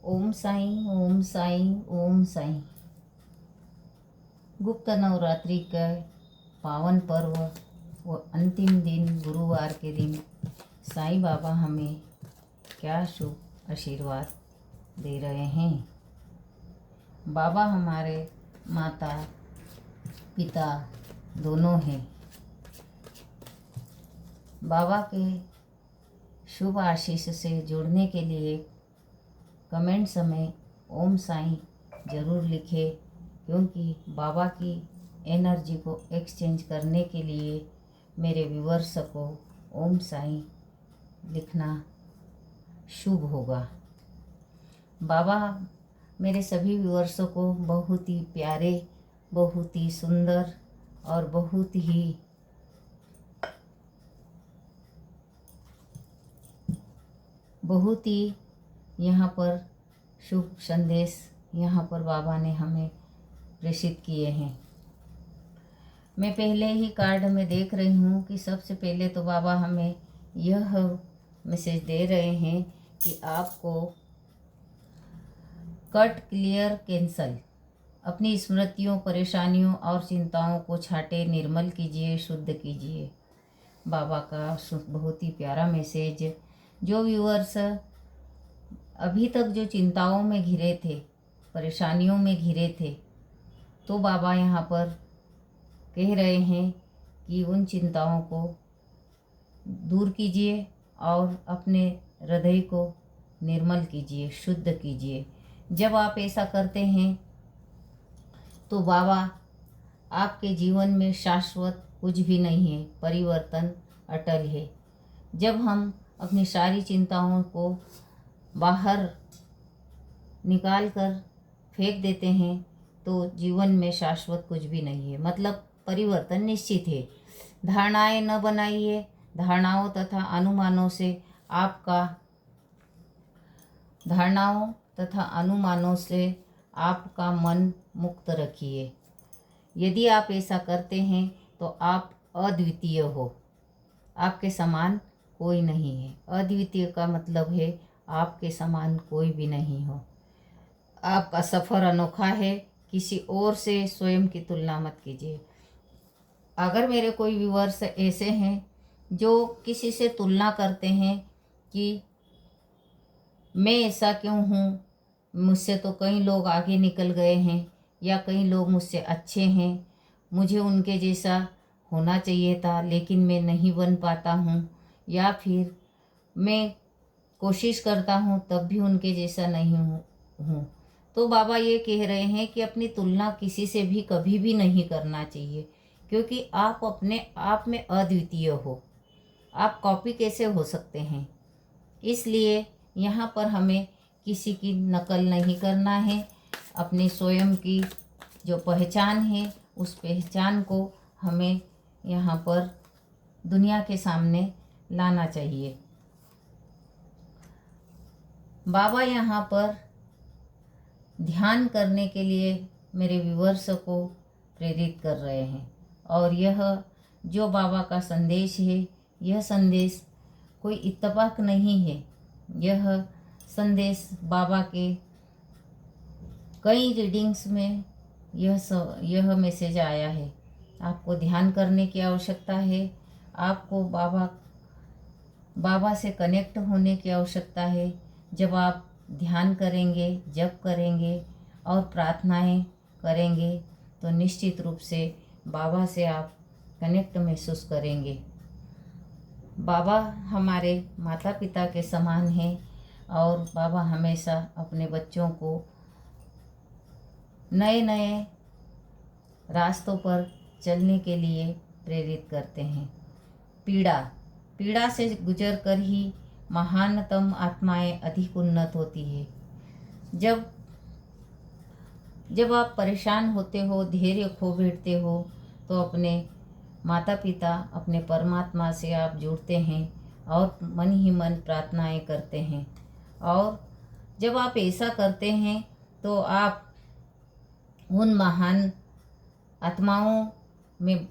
ओम साईं, ओम साईं, ओम साईं। गुप्त नवरात्रि का पावन पर्व व अंतिम दिन गुरुवार के दिन साईं बाबा हमें क्या शुभ आशीर्वाद दे रहे हैं। बाबा हमारे माता पिता दोनों हैं। बाबा के शुभ आशीष से जुड़ने के लिए कमेंट्स में ओम साईं ज़रूर लिखें, क्योंकि बाबा की एनर्जी को एक्सचेंज करने के लिए मेरे व्यूअर्स को ओम साईं लिखना शुभ होगा। बाबा मेरे सभी व्यूअर्स को बहुत ही प्यारे, बहुत ही सुंदर और बहुत ही यहाँ पर शुभ संदेश यहाँ पर बाबा ने हमें प्रेषित किए हैं। मैं पहले ही कार्ड में देख रही हूँ कि सबसे पहले तो बाबा हमें यह मैसेज दे रहे हैं कि आपको कट, क्लियर, कैंसल, अपनी स्मृतियों, परेशानियों और चिंताओं को छाटे, निर्मल कीजिए, शुद्ध कीजिए। बाबा का बहुत ही प्यारा मैसेज। जो व्यूअर्स अभी तक जो चिंताओं में घिरे थे, परेशानियों में घिरे थे, तो बाबा यहाँ पर कह रहे हैं कि उन चिंताओं को दूर कीजिए और अपने हृदय को निर्मल कीजिए, शुद्ध कीजिए। जब आप ऐसा करते हैं तो बाबा आपके जीवन में शाश्वत कुछ भी नहीं है, परिवर्तन अटल है। जब हम अपनी सारी चिंताओं को बाहर निकाल कर फेंक देते हैं तो जीवन में शाश्वत कुछ भी नहीं है, मतलब परिवर्तन निश्चित है। धारणाएं न बनाइए। धारणाओं तथा अनुमानों से आपका मन मुक्त रखिए। यदि आप ऐसा करते हैं तो आप अद्वितीय हो। आपके समान कोई नहीं है। अद्वितीय का मतलब है आपके समान कोई भी नहीं हो। आपका सफ़र अनोखा है। किसी और से स्वयं की तुलना मत कीजिए। अगर मेरे कोई व्यूअर्स ऐसे हैं जो किसी से तुलना करते हैं कि मैं ऐसा क्यों हूँ, मुझसे तो कई लोग आगे निकल गए हैं, या कई लोग मुझसे अच्छे हैं, मुझे उनके जैसा होना चाहिए था लेकिन मैं नहीं बन पाता हूँ, या फिर मैं कोशिश करता हूँ तब भी उनके जैसा नहीं हूँ, तो बाबा ये कह रहे हैं कि अपनी तुलना किसी से भी कभी भी नहीं करना चाहिए, क्योंकि आप अपने आप में अद्वितीय हो। आप कॉपी कैसे हो सकते हैं। इसलिए यहाँ पर हमें किसी की नकल नहीं करना है। अपनी स्वयं की जो पहचान है उस पहचान को हमें यहाँ पर दुनिया के सामने लाना चाहिए। बाबा यहाँ पर ध्यान करने के लिए मेरे व्यूअर्स को प्रेरित कर रहे हैं, और यह जो बाबा का संदेश है, यह संदेश कोई इत्तेफाक नहीं है। यह संदेश बाबा के कई रीडिंग्स में यह मैसेज आया है। आपको ध्यान करने की आवश्यकता है। आपको बाबा से कनेक्ट होने की आवश्यकता है। जब आप ध्यान करेंगे, जप करेंगे और प्रार्थनाएं करेंगे तो निश्चित रूप से बाबा से आप कनेक्ट महसूस करेंगे। बाबा हमारे माता पिता के समान हैं, और बाबा हमेशा अपने बच्चों को नए नए रास्तों पर चलने के लिए प्रेरित करते हैं। पीड़ा से गुजर कर ही महानतम आत्माएं अधिक उन्नत होती है। जब आप परेशान होते हो, धैर्य खो बैठते हो, तो अपने माता पिता, अपने परमात्मा से आप जुड़ते हैं और मन ही मन प्रार्थनाएं करते हैं। और जब आप ऐसा करते हैं तो आप उन महान आत्माओं में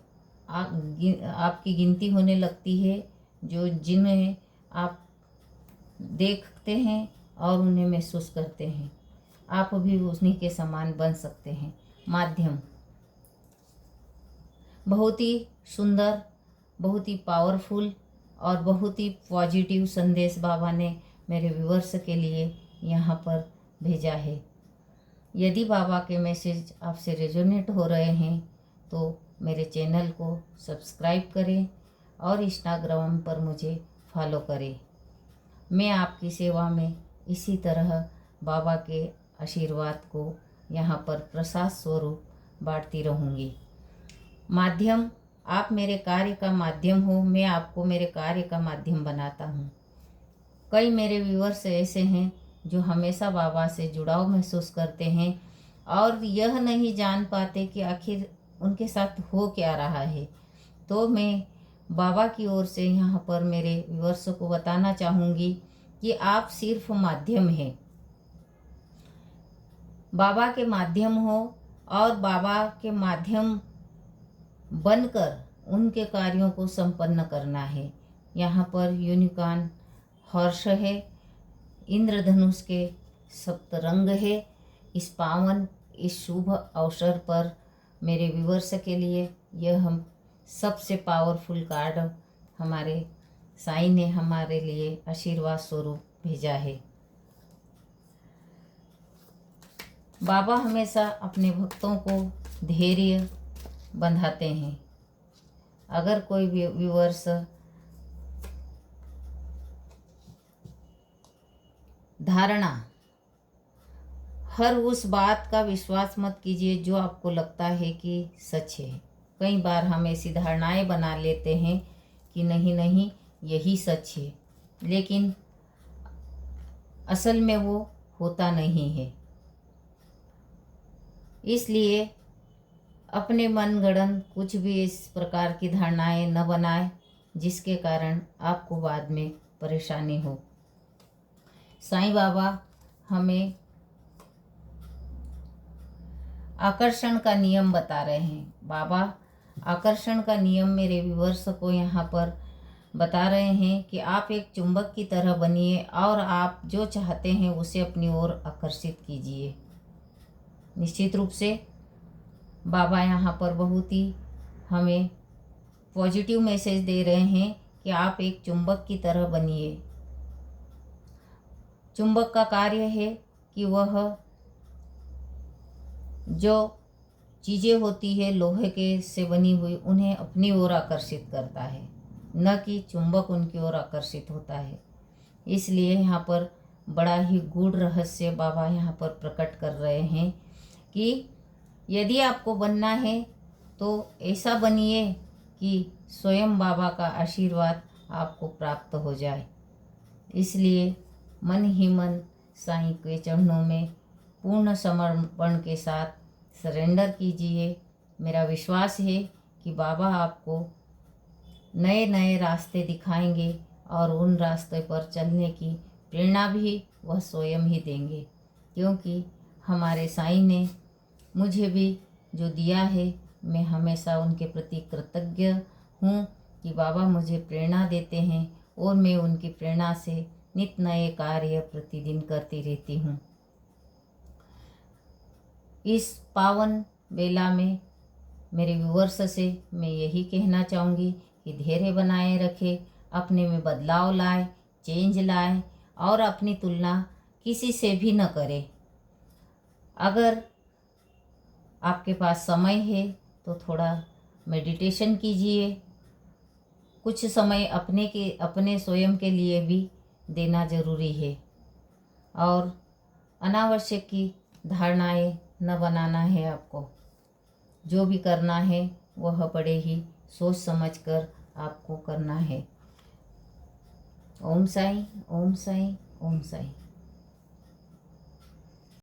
आपकी गिनती होने लगती है, जिन्हें आप देखते हैं और उन्हें महसूस करते हैं। आप भी उन्हीं के समान बन सकते हैं। माध्यम बहुत ही सुंदर, बहुत ही पावरफुल और बहुत ही पॉजिटिव संदेश बाबा ने मेरे व्यूअर्स के लिए यहाँ पर भेजा है। यदि बाबा के मैसेज आपसे रेजोनेट हो रहे हैं तो मेरे चैनल को सब्सक्राइब करें और इंस्टाग्राम पर मुझे फॉलो करें। मैं आपकी सेवा में इसी तरह बाबा के आशीर्वाद को यहाँ पर प्रसाद स्वरूप बांटती रहूँगी। माध्यम, आप मेरे कार्य का माध्यम हो, मैं आपको मेरे कार्य का माध्यम बनाता हूँ। कई मेरे व्यूअर्स ऐसे हैं जो हमेशा बाबा से जुड़ाव महसूस करते हैं और यह नहीं जान पाते कि आखिर उनके साथ हो क्या रहा है। तो मैं बाबा की ओर से यहाँ पर मेरे व्यूअर्स को बताना चाहूँगी कि आप सिर्फ माध्यम हैं। बाबा के माध्यम हो और बाबा के माध्यम बनकर उनके कार्यों को संपन्न करना है। यहाँ पर यूनिकॉर्न हॉर्स है, इंद्रधनुष के सप्तरंग है। इस पावन, इस शुभ अवसर पर मेरे व्यूअर्स के लिए यह हम सबसे पावरफुल कार्ड हमारे साईं ने हमारे लिए आशीर्वाद स्वरूप भेजा है। बाबा हमेशा अपने भक्तों को धैर्य बंधाते हैं। अगर कोई व्यूअर्स धारणा, हर उस बात का विश्वास मत कीजिए जो आपको लगता है कि सच है। कई बार हम ऐसी धारणाएं बना लेते हैं कि नहीं नहीं यही सच है, लेकिन असल में वो होता नहीं है। इसलिए अपने मनगढ़ंत कुछ भी इस प्रकार की धारणाएं न बनाएं जिसके कारण आपको बाद में परेशानी हो। साईं बाबा हमें आकर्षण का नियम बता रहे हैं। बाबा आकर्षण का नियम मेरे व्यूअर्स को यहाँ पर बता रहे हैं कि आप एक चुंबक की तरह बनिए और आप जो चाहते हैं उसे अपनी ओर आकर्षित कीजिए। निश्चित रूप से बाबा यहाँ पर बहुत ही हमें पॉजिटिव मैसेज दे रहे हैं कि आप एक चुंबक की तरह बनिए। चुंबक का कार्य है कि वह जो चीज़ें होती है लोहे के से बनी हुई उन्हें अपनी ओर आकर्षित करता है, न कि चुंबक उनकी ओर आकर्षित होता है। इसलिए यहाँ पर बड़ा ही गूढ़ रहस्य बाबा यहाँ पर प्रकट कर रहे हैं कि यदि आपको बनना है तो ऐसा बनिए कि स्वयं बाबा का आशीर्वाद आपको प्राप्त हो जाए। इसलिए मन ही मन साईं के चरणों में पूर्ण समर्पण के साथ सरेंडर कीजिए। मेरा विश्वास है कि बाबा आपको नए नए रास्ते दिखाएंगे और उन रास्ते पर चलने की प्रेरणा भी वह स्वयं ही देंगे, क्योंकि हमारे साईं ने मुझे भी जो दिया है मैं हमेशा उनके प्रति कृतज्ञ हूँ कि बाबा मुझे प्रेरणा देते हैं और मैं उनकी प्रेरणा से नित नए कार्य प्रतिदिन करती रहती हूँ। इस पावन बेला में मेरे व्यूअर्स से मैं यही कहना चाहूँगी कि धैर्य बनाए रखें, अपने में बदलाव लाए, चेंज लाए और अपनी तुलना किसी से भी न करें। अगर आपके पास समय है तो थोड़ा मेडिटेशन कीजिए। कुछ समय अपने स्वयं के लिए भी देना जरूरी है और अनावश्यक की धारणाएं न बनाना है। आपको जो भी करना है वह बड़े ही सोच समझ कर आपको करना है। ओम साईं, ओम साईं, ओम साईं।